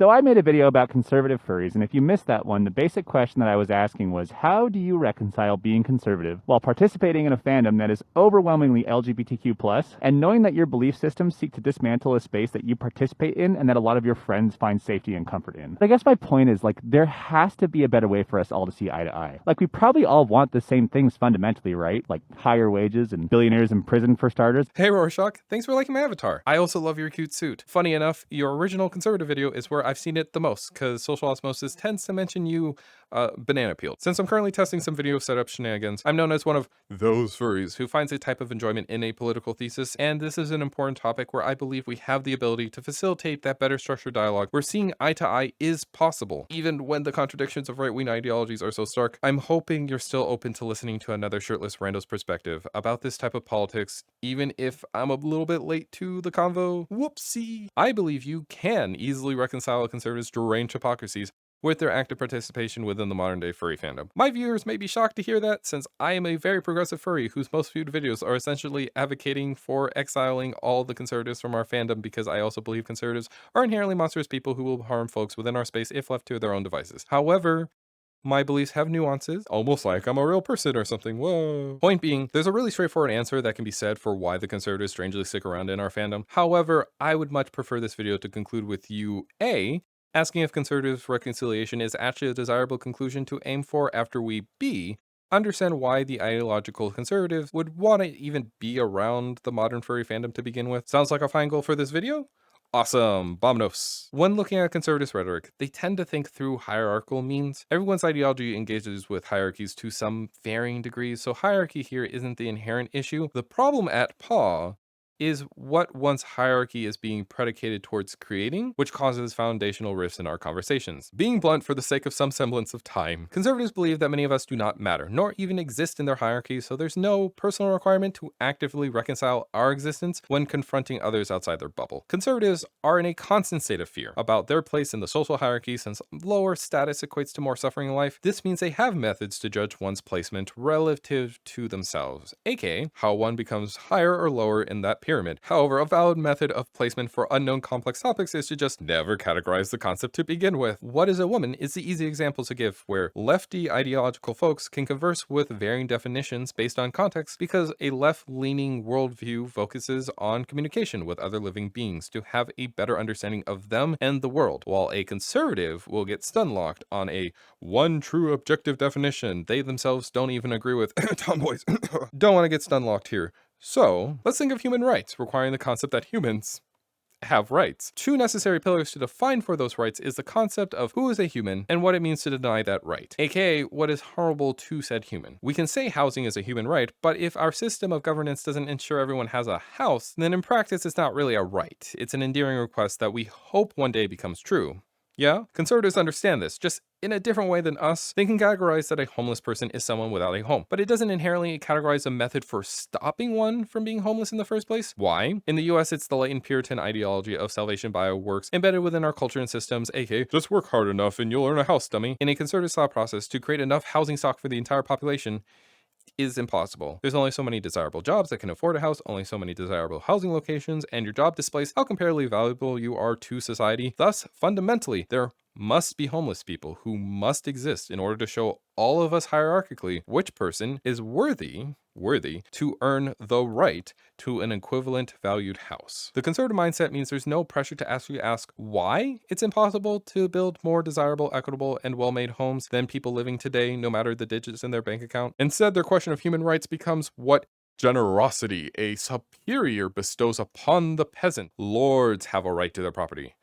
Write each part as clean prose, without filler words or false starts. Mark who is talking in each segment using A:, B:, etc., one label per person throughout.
A: So I made a video about conservative furries, and if you missed that one, the basic question that I was asking was, how do you reconcile being conservative while participating in a fandom that is overwhelmingly LGBTQ+, and knowing that your belief systems seek to dismantle a space that you participate in and that a lot of your friends find safety and comfort in? But I guess my point is, like, there has to be a better way for us all to see eye to eye. Like, we probably all want the same things fundamentally, right? Like higher wages and billionaires in prison for starters.
B: Hey Rorschach, thanks for liking my avatar. I also love your cute suit. Funny enough, your original conservative video is where I've seen it the most, because social osmosis tends to mention you banana peeled. Since I'm currently testing some video setup shenanigans, I'm known as one of those furries who finds a type of enjoyment in a political thesis, and this is an important topic where I believe we have the ability to facilitate that better structured dialogue where seeing eye to eye is possible, even when the contradictions of right-wing ideologies are so stark. I'm hoping you're still open to listening to another shirtless rando's perspective about this type of politics, even if I'm a little bit late to the convo. Whoopsie. I believe you can easily reconcile a conservative's deranged hypocrisies with their active participation within the modern day furry fandom. My viewers may be shocked to hear that, since I am a very progressive furry whose most viewed videos are essentially advocating for exiling all the conservatives from our fandom, because I also believe conservatives are inherently monstrous people who will harm folks within our space if left to their own devices. However, my beliefs have nuances, almost like I'm a real person or something. Whoa. Point being, there's a really straightforward answer that can be said for why the conservatives strangely stick around in our fandom. However, I would much prefer this video to conclude with you, A, asking if conservative reconciliation is actually a desirable conclusion to aim for, after we, B, understand why the ideological conservative would want to even be around the modern furry fandom to begin with. Sounds like a fine goal for this video? Awesome, Bomnos. When looking at conservative rhetoric, they tend to think through hierarchical means. Everyone's ideology engages with hierarchies to some varying degrees, so hierarchy here isn't the inherent issue. The problem at paw is what one's hierarchy is being predicated towards creating, which causes foundational rifts in our conversations. Being blunt for the sake of some semblance of time, conservatives believe that many of us do not matter, nor even exist in their hierarchy, so there's no personal requirement to actively reconcile our existence when confronting others outside their bubble. Conservatives are in a constant state of fear about their place in the social hierarchy, since lower status equates to more suffering in life. This means they have methods to judge one's placement relative to themselves, aka how one becomes higher or lower in that pyramid. However, a valid method of placement for unknown complex topics is to just never categorize the concept to begin with. What is a woman is the easy example to give, where lefty ideological folks can converse with varying definitions based on context, because a left-leaning worldview focuses on communication with other living beings to have a better understanding of them and the world, while a conservative will get stun-locked on a one true objective definition they themselves don't even agree with. Tomboys don't want to get stun-locked here. So, let's think of human rights, requiring the concept that humans have rights. Two necessary pillars to define for those rights is the concept of who is a human and what it means to deny that right, aka what is horrible to said human. We can say housing is a human right, but if our system of governance doesn't ensure everyone has a house, then in practice it's not really a right. It's an endearing request that we hope one day becomes true. Yeah? Conservatives understand this, just in a different way than us. They can categorize that a homeless person is someone without a home, but it doesn't inherently categorize a method for stopping one from being homeless in the first place. Why? In the US, it's the latent Puritan ideology of salvation by works embedded within our culture and systems, aka just work hard enough and you'll earn a house, dummy. In a conservative thought process, to create enough housing stock for the entire population is impossible. There's only so many desirable jobs that can afford a house, only so many desirable housing locations, and your job displays how comparatively valuable you are to society. Thus, fundamentally, there must be homeless people who must exist in order to show all of us hierarchically which person is worthy to earn the right to an equivalent valued house. The conservative mindset means there's no pressure to actually ask why it's impossible to build more desirable, equitable, and well-made homes than people living today, no matter the digits in their bank account. Instead, their question of human rights becomes what generosity a superior bestows upon the peasant. Lords have a right to their property.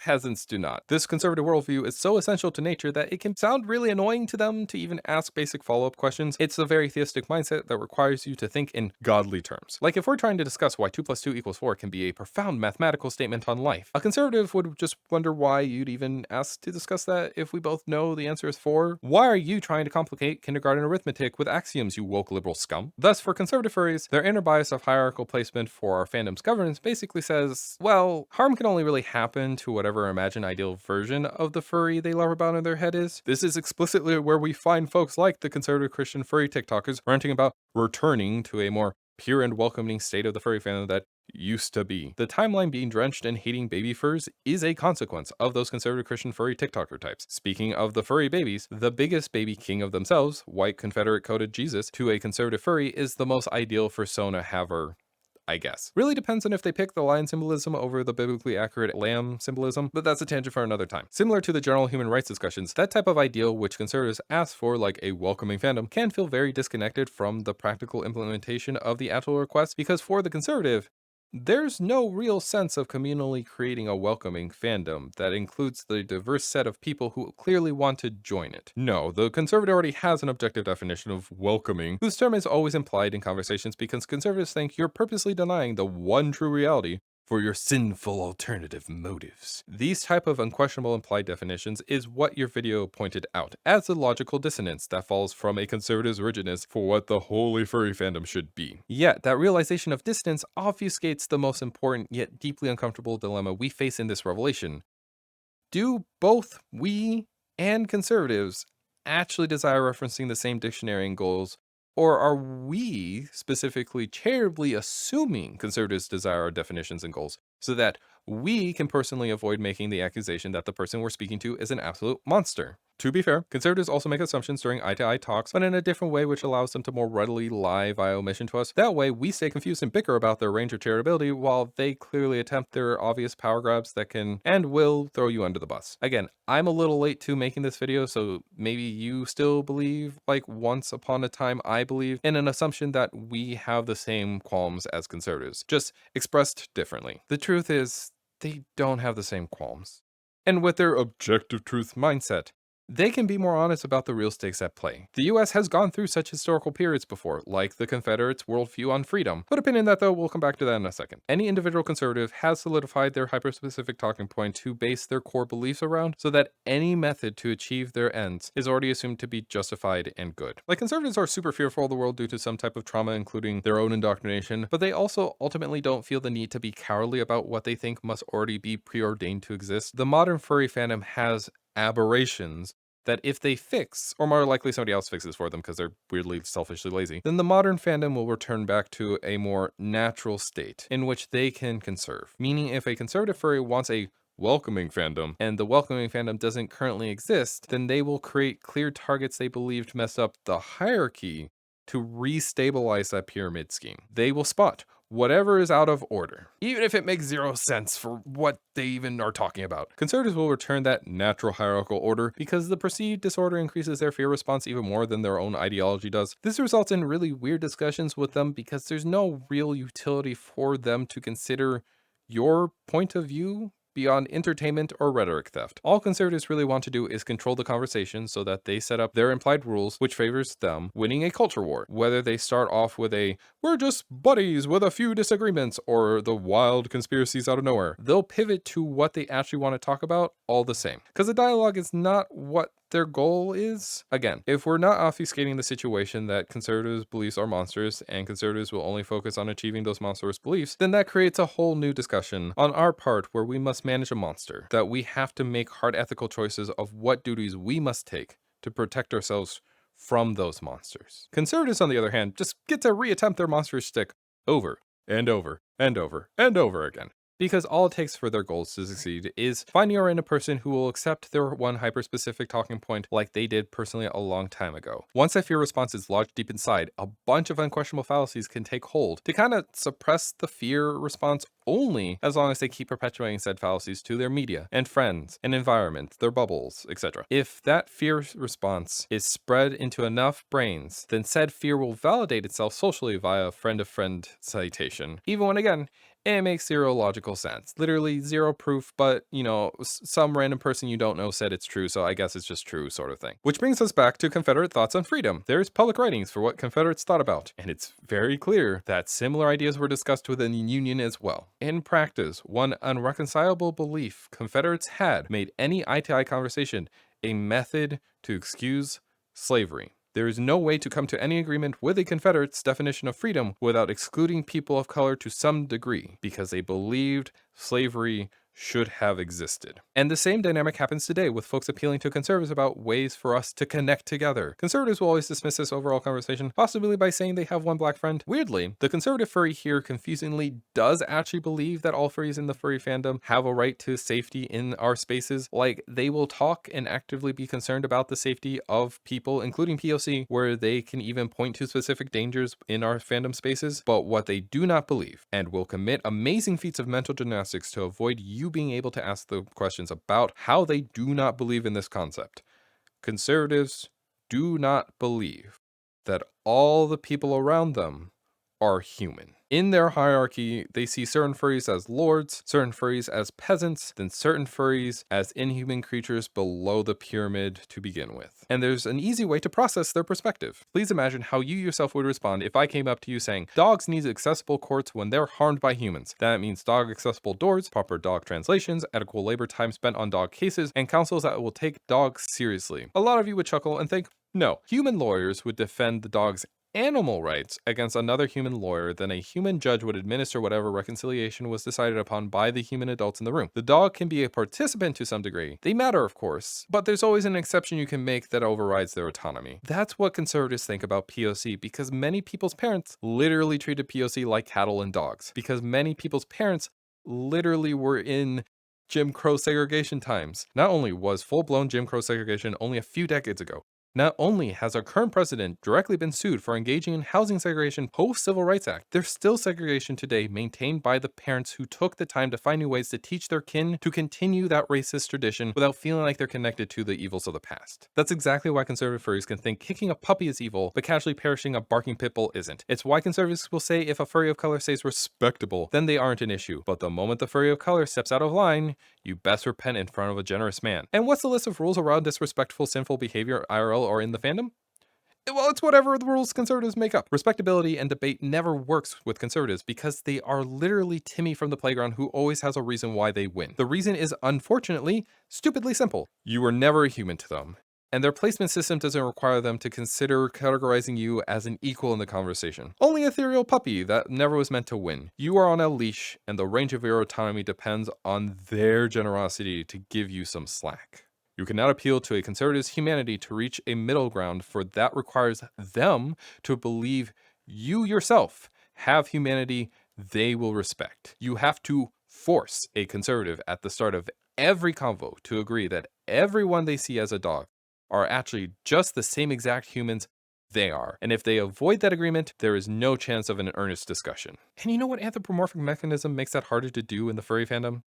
B: Peasants do not. This conservative worldview is so essential to nature that it can sound really annoying to them to even ask basic follow-up questions. It's a very theistic mindset that requires you to think in godly terms. Like if we're trying to discuss why 2 + 2 = 4 can be a profound mathematical statement on life, a conservative would just wonder why you'd even ask to discuss that if we both know the answer is 4. Why are you trying to complicate kindergarten arithmetic with axioms, you woke liberal scum? Thus, for conservative furries, their inner bias of hierarchical placement for our fandom's governance basically says, well, harm can only really happen to whatever imagined ideal version of the furry they love about in their head is. This is explicitly where we find folks like the conservative Christian furry TikTokers ranting about returning to a more pure and welcoming state of the furry fandom that used to be. The timeline being drenched in hating baby furs is a consequence of those conservative Christian furry TikToker types. Speaking of the furry babies, the biggest baby king of themselves, white Confederate coded Jesus, to a conservative furry is the most ideal fursona haver, I guess. Really depends on if they pick the lion symbolism over the biblically accurate lamb symbolism, but that's a tangent for another time. Similar to the general human rights discussions, that type of ideal which conservatives ask for, like a welcoming fandom, can feel very disconnected from the practical implementation of the actual request, because for the conservative, there's no real sense of communally creating a welcoming fandom that includes the diverse set of people who clearly want to join it. No, the conservative already has an objective definition of welcoming, whose term is always implied in conversations because conservatives think you're purposely denying the one true reality for your sinful alternative motives. These type of unquestionable implied definitions is what your video pointed out as a logical dissonance that falls from a conservative's rigidness for what the holy furry fandom should be. Yet, that realization of dissonance obfuscates the most important yet deeply uncomfortable dilemma we face in this revelation. Do both we and conservatives actually desire referencing the same dictionary and goals, or are we specifically charitably assuming conservatives desire our definitions and goals so that we can personally avoid making the accusation that the person we're speaking to is an absolute monster? To be fair, conservatives also make assumptions during eye-to-eye talks, but in a different way which allows them to more readily lie via omission to us. That way, we stay confused and bicker about their range of charitability while they clearly attempt their obvious power grabs that can and will throw you under the bus. Again, I'm a little late to making this video, so maybe you still believe, like once upon a time I believed, in an assumption that we have the same qualms as conservatives, just expressed differently. The truth is, they don't have the same qualms. And with their objective truth mindset, they can be more honest about the real stakes at play. The US has gone through such historical periods before, like the Confederates' worldview on freedom. But opinion that though, we'll come back to that in a second. Any individual conservative has solidified their hyper-specific talking point to base their core beliefs around, so that any method to achieve their ends is already assumed to be justified and good. Like, conservatives are super fearful of the world due to some type of trauma, including their own indoctrination, but they also ultimately don't feel the need to be cowardly about what they think must already be preordained to exist. The modern furry fandom has aberrations that if they fix, or more likely somebody else fixes for them because they're weirdly selfishly lazy, then the modern fandom will return back to a more natural state in which they can conserve. Meaning, if a conservative furry wants a welcoming fandom and the welcoming fandom doesn't currently exist, then they will create clear targets they believed messed up the hierarchy to restabilize that pyramid scheme. They will spot whatever is out of order, even if it makes zero sense for what they even are talking about. Conservatives will return that natural hierarchical order because the perceived disorder increases their fear response even more than their own ideology does. This results in really weird discussions with them because there's no real utility for them to consider your point of view beyond entertainment or rhetoric theft. All conservatives really want to do is control the conversation so that they set up their implied rules, which favors them winning a culture war. Whether they start off with a, we're just buddies with a few disagreements, or the wild conspiracies out of nowhere, they'll pivot to what they actually want to talk about all the same. Because the dialogue is not what their goal is. Again, if we're not obfuscating the situation that conservatives' beliefs are monsters and conservatives will only focus on achieving those monstrous beliefs, then that creates a whole new discussion on our part where we must manage a monster, that we have to make hard ethical choices of what duties we must take to protect ourselves from those monsters. Conservatives, on the other hand, just get to reattempt their monster shtick over and over and over and over again. Because all it takes for their goals to succeed is finding or in a person who will accept their one hyper-specific talking point like they did personally a long time ago. Once that fear response is lodged deep inside, a bunch of unquestionable fallacies can take hold to kind of suppress the fear response only as long as they keep perpetuating said fallacies to their media and friends and environment, their bubbles, etc. If that fear response is spread into enough brains, then said fear will validate itself socially via friend-of-friend citation, even when, again, it makes zero logical sense. Literally zero proof, but, you know, some random person you don't know said it's true, so I guess it's just true sort of thing. Which brings us back to Confederate thoughts on freedom. There's public writings for what Confederates thought about, and it's very clear that similar ideas were discussed within the Union as well. In practice, one unreconcilable belief Confederates had made any eye-to-eye conversation a method to excuse slavery. There is no way to come to any agreement with a Confederate's definition of freedom without excluding people of color to some degree, because they believed slavery should have existed. And the same dynamic happens today with folks appealing to conservatives about ways for us to connect together. Conservatives will always dismiss this overall conversation, possibly by saying they have one black friend. Weirdly, the conservative furry here confusingly does actually believe that all furries in the furry fandom have a right to safety in our spaces. Like, they will talk and actively be concerned about the safety of people, including POC, where they can even point to specific dangers in our fandom spaces. But what they do not believe, and will commit amazing feats of mental gymnastics to avoid you being able to ask the questions about how they do not believe in this concept. Conservatives do not believe that all the people around them are human. In their hierarchy, they see certain furries as lords, certain furries as peasants, then certain furries as inhuman creatures below the pyramid to begin with. And there's an easy way to process their perspective. Please imagine how you yourself would respond if I came up to you saying, dogs need accessible courts when they're harmed by humans. That means dog accessible doors, proper dog translations, adequate labor time spent on dog cases, and counsels that will take dogs seriously. A lot of you would chuckle and think, no, human lawyers would defend the dog's animal rights against another human lawyer, then a human judge would administer whatever reconciliation was decided upon by the human adults in the room. The dog can be a participant to some degree. They matter, of course, but there's always an exception you can make that overrides their autonomy. That's what conservatives think about POC, because many people's parents literally treated POC like cattle and dogs, because many people's parents literally were in Jim Crow segregation times. Not only was full-blown Jim Crow segregation only a few decades ago, not only has our current president directly been sued for engaging in housing segregation post-Civil Rights Act, there's still segregation today maintained by the parents who took the time to find new ways to teach their kin to continue that racist tradition without feeling like they're connected to the evils of the past. That's exactly why conservative furries can think kicking a puppy is evil, but casually perishing a barking pit bull isn't. It's why conservatives will say if a furry of color stays respectable, then they aren't an issue. But the moment the furry of color steps out of line, you best repent in front of a generous man. And what's the list of rules around disrespectful, sinful behavior IRL or in the fandom? Well, it's whatever the rules conservatives make up. Respectability and debate never works with conservatives because they are literally Timmy from the playground who always has a reason why they win. The reason is, unfortunately, stupidly simple. You were never a human to them, and their placement system doesn't require them to consider categorizing you as an equal in the conversation. Only a ethereal puppy that never was meant to win. You are on a leash, and the range of your autonomy depends on their generosity to give you some slack. You cannot appeal to a conservative's humanity to reach a middle ground, for that requires them to believe you yourself have humanity they will respect. You have to force a conservative at the start of every convo to agree that everyone they see as a dog are actually just the same exact humans they are. And if they avoid that agreement, there is no chance of an earnest discussion. And you know what anthropomorphic mechanism makes that harder to do in the furry fandom?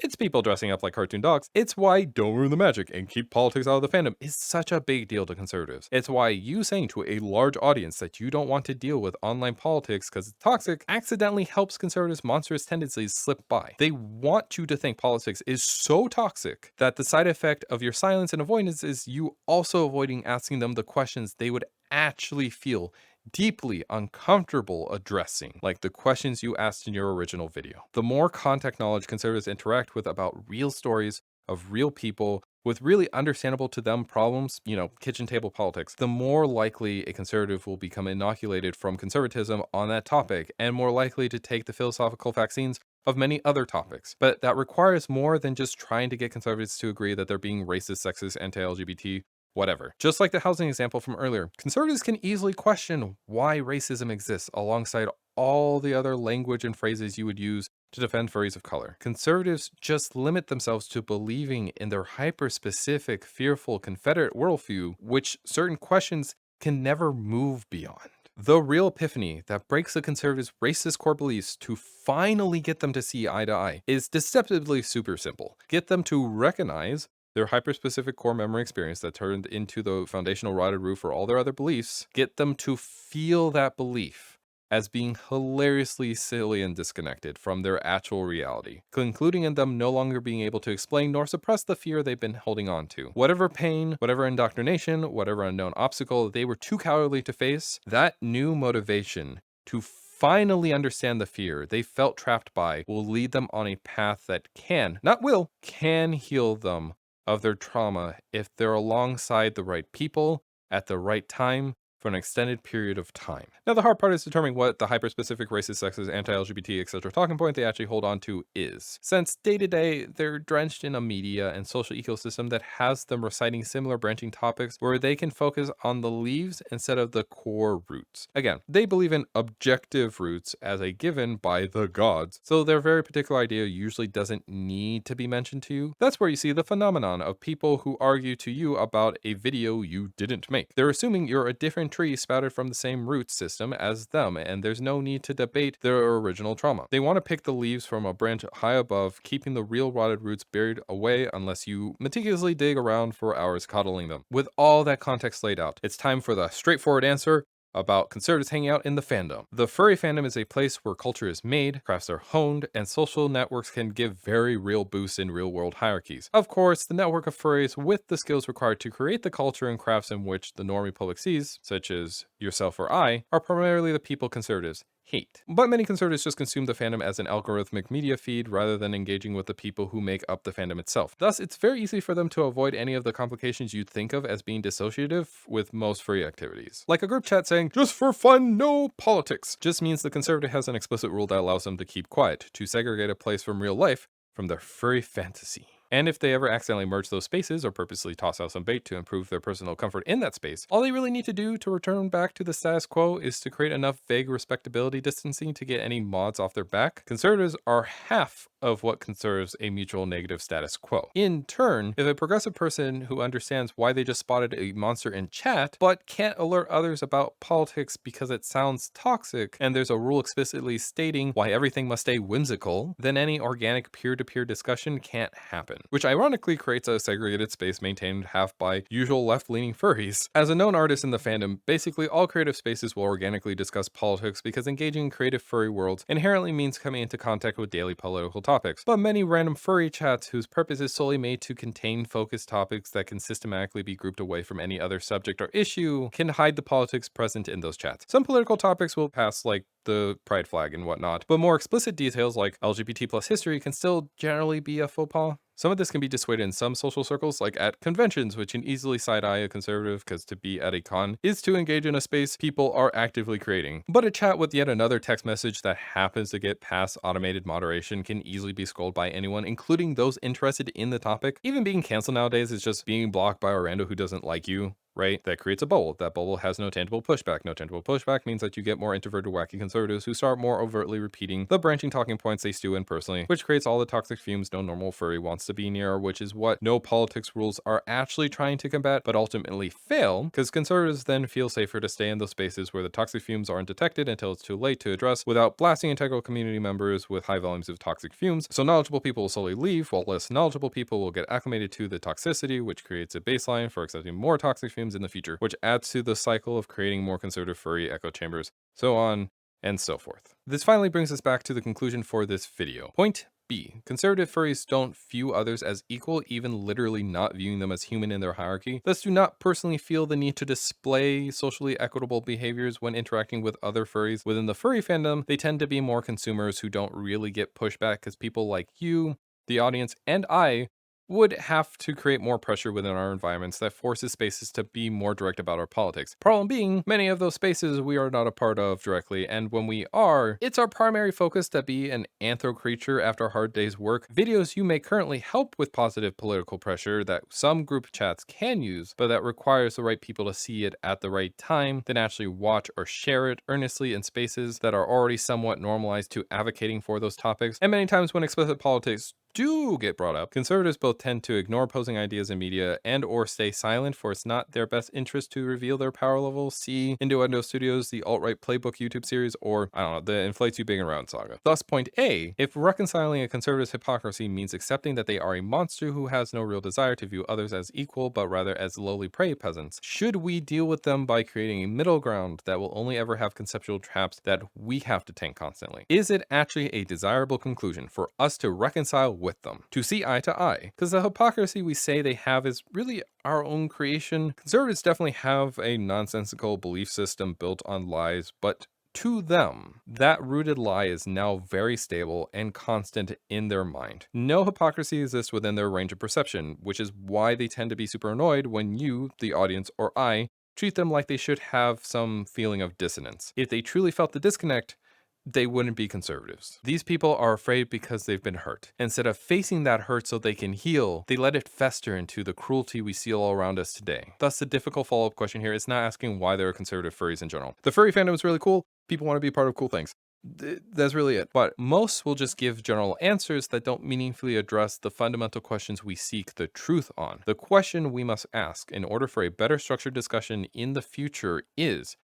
B: It's people dressing up like cartoon dogs. It's why don't ruin the magic and keep politics out of the fandom is such a big deal to conservatives. It's why you saying to a large audience that you don't want to deal with online politics because it's toxic accidentally helps conservatives' monstrous tendencies slip by. They want you to think politics is so toxic that the side effect of your silence and avoidance is you also avoiding asking them the questions they would actually feel deeply uncomfortable addressing, like the questions you asked in your original video. The more contact knowledge conservatives interact with about real stories of real people with really understandable to them problems, kitchen table politics, the more likely a conservative will become inoculated from conservatism on that topic and more likely to take the philosophical vaccines of many other topics. But that requires more than just trying to get conservatives to agree that they're being racist, sexist, anti-LGBT, whatever. Just like the housing example from earlier, conservatives can easily question why racism exists alongside all the other language and phrases you would use to defend furries of color. Conservatives just limit themselves to believing in their hyper-specific, fearful Confederate worldview, which certain questions can never move beyond. The real epiphany that breaks the conservatives' racist core beliefs to finally get them to see eye to eye is deceptively super simple. Get them to recognize their hyper-specific core memory experience that turned into the foundational rotted roof for all their other beliefs, get them to feel that belief as being hilariously silly and disconnected from their actual reality, concluding in them no longer being able to explain nor suppress the fear they've been holding on to. Whatever pain, whatever indoctrination, whatever unknown obstacle they were too cowardly to face, that new motivation to finally understand the fear they felt trapped by will lead them on a path that can, not will, can heal them of their trauma if they're alongside the right people at the right time for an extended period of time. Now, the hard part is determining what the hyper-specific racist, sexist, anti-LGBT, etc. talking point they actually hold on to is, since day to day, they're drenched in a media and social ecosystem that has them reciting similar branching topics where they can focus on the leaves instead of the core roots. Again, they believe in objective roots as a given by the gods, so their very particular idea usually doesn't need to be mentioned to you. That's where you see the phenomenon of people who argue to you about a video you didn't make. They're assuming you're a different tree sprouted from the same root system as them, and there's no need to debate their original trauma. They want to pick the leaves from a branch high above, keeping the real rotted roots buried away unless you meticulously dig around for hours coddling them. With all that context laid out, it's time for the straightforward answer about conservatives hanging out in the fandom. The furry fandom is a place where culture is made, crafts are honed, and social networks can give very real boosts in real-world hierarchies. Of course, the network of furries with the skills required to create the culture and crafts in which the normie public sees, such as yourself or I, are primarily the people conservatives hate. But many conservatives just consume the fandom as an algorithmic media feed rather than engaging with the people who make up the fandom itself. Thus, it's very easy for them to avoid any of the complications you'd think of as being dissociative with most furry activities. Like a group chat saying, "Just for fun, no politics," just means the conservative has an explicit rule that allows them to keep quiet, to segregate a place from real life from their furry fantasy. And if they ever accidentally merge those spaces or purposely toss out some bait to improve their personal comfort in that space, all they really need to do to return back to the status quo is to create enough vague respectability distancing to get any mods off their back. Conservatives are half of what conserves a mutual negative status quo. In turn, if a progressive person who understands why they just spotted a monster in chat, but can't alert others about politics because it sounds toxic, and there's a rule explicitly stating why everything must stay whimsical, then any organic peer-to-peer discussion can't happen. Which ironically creates a segregated space maintained half by usual left-leaning furries. As a known artist in the fandom, basically all creative spaces will organically discuss politics because engaging in creative furry worlds inherently means coming into contact with daily political topics. But many random furry chats whose purpose is solely made to contain focused topics that can systematically be grouped away from any other subject or issue can hide the politics present in those chats. Some political topics will pass, like the pride flag and whatnot, but more explicit details like LGBT plus history can still generally be a faux pas. Some of this can be dissuaded in some social circles, like at conventions, which can easily side-eye a conservative because to be at a con is to engage in a space people are actively creating. But a chat with yet another text message that happens to get past automated moderation can easily be scrolled by anyone, including those interested in the topic. Even being canceled nowadays is just being blocked by a rando who doesn't like you. Right? That creates a bubble. That bubble has no tangible pushback. No tangible pushback means that you get more introverted, wacky conservatives who start more overtly repeating the branching talking points they stew in personally, which creates all the toxic fumes no normal furry wants to be near, which is what no politics rules are actually trying to combat, but ultimately fail, because conservatives then feel safer to stay in those spaces where the toxic fumes aren't detected until it's too late to address without blasting integral community members with high volumes of toxic fumes. So knowledgeable people will slowly leave, while less knowledgeable people will get acclimated to the toxicity, which creates a baseline for accepting more toxic fumes in the future, which adds to the cycle of creating more conservative furry echo chambers, so on and so forth. This finally brings us back to the conclusion for this video. Point B. Conservative furries don't view others as equal, even literally not viewing them as human in their hierarchy, thus do not personally feel the need to display socially equitable behaviors when interacting with other furries. Within the furry fandom, they tend to be more consumers who don't really get pushback because people like you, the audience, and I would have to create more pressure within our environments that forces spaces to be more direct about our politics. Problem being, many of those spaces we are not a part of directly, and when we are, it's our primary focus to be an anthro creature after a hard day's work. Videos you may currently help with positive political pressure that some group chats can use, but that requires the right people to see it at the right time, then actually watch or share it earnestly in spaces that are already somewhat normalized to advocating for those topics. And many times when explicit politics do get brought up, conservatives both tend to ignore opposing ideas in media and or stay silent, for it's not their best interest to reveal their power level. See Innuendo Studios, the alt-right playbook YouTube series, or I don't know, the Inflates You Big and Round saga. Thus, point A, if reconciling a conservative's hypocrisy means accepting that they are a monster who has no real desire to view others as equal, but rather as lowly prey peasants, should we deal with them by creating a middle ground that will only ever have conceptual traps that we have to tank constantly? Is it actually a desirable conclusion for us to reconcile with them, to see eye to eye? Because the hypocrisy we say they have is really our own creation. Conservatives definitely have a nonsensical belief system built on lies, but to them, that rooted lie is now very stable and constant in their mind. No hypocrisy exists within their range of perception, which is why they tend to be super annoyed when you, the audience, or I, treat them like they should have some feeling of dissonance. If they truly felt the disconnect, they wouldn't be conservatives. These people are afraid because they've been hurt. Instead of facing that hurt so they can heal, they let it fester into the cruelty we see all around us today. Thus, the difficult follow-up question here is not asking why there are conservative furries in general. The furry fandom is really cool. People want to be part of cool things. That's really it. But most will just give general answers that don't meaningfully address the fundamental questions we seek the truth on. The question we must ask in order for a better structured discussion in the future is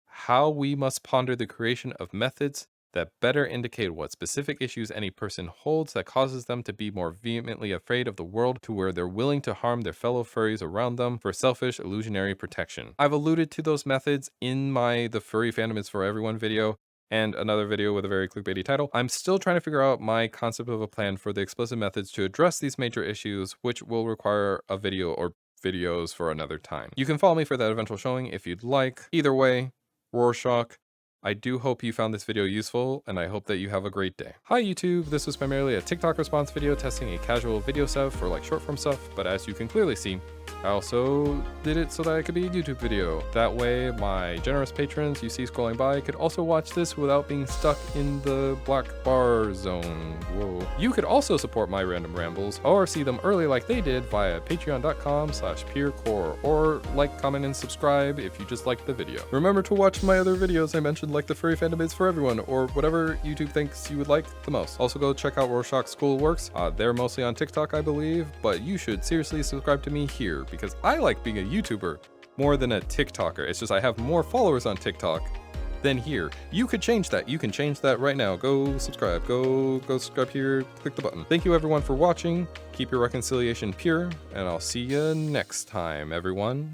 B: how we must ponder the creation of methods that better indicate what specific issues any person holds that causes them to be more vehemently afraid of the world to where they're willing to harm their fellow furries around them for selfish illusionary protection. I've alluded to those methods in my The Furry Fandom is for Everyone video and another video with a very clickbaity title. I'm still trying to figure out my concept of a plan for the explicit methods to address these major issues, which will require a video or videos for another time. You can follow me for that eventual showing if you'd like. Either way, Rorschach, I do hope you found this video useful, and I hope that you have a great day. Hi YouTube, this was primarily a TikTok response video testing a casual video stuff for like short form stuff, but as you can clearly see, I also did it so that it could be a YouTube video. That way, my generous patrons you see scrolling by could also watch this without being stuck in the black bar zone. Whoa. You could also support my random rambles or see them early like they did via patreon.com/peercore, or like, comment, and subscribe if you just liked the video. Remember to watch my other videos I mentioned, like The Furry Fandom is for Everyone, or whatever YouTube thinks you would like the most. Also go check out Rorschach's School Works. They're mostly on TikTok, I believe, but you should seriously subscribe to me here, because I like being a YouTuber more than a TikToker. It's just I have more followers on TikTok than here. You could change that. You can change that right now. Go subscribe. Go subscribe here. Click the button. Thank you everyone for watching. Keep your reconciliation pure, and I'll see you next time, everyone.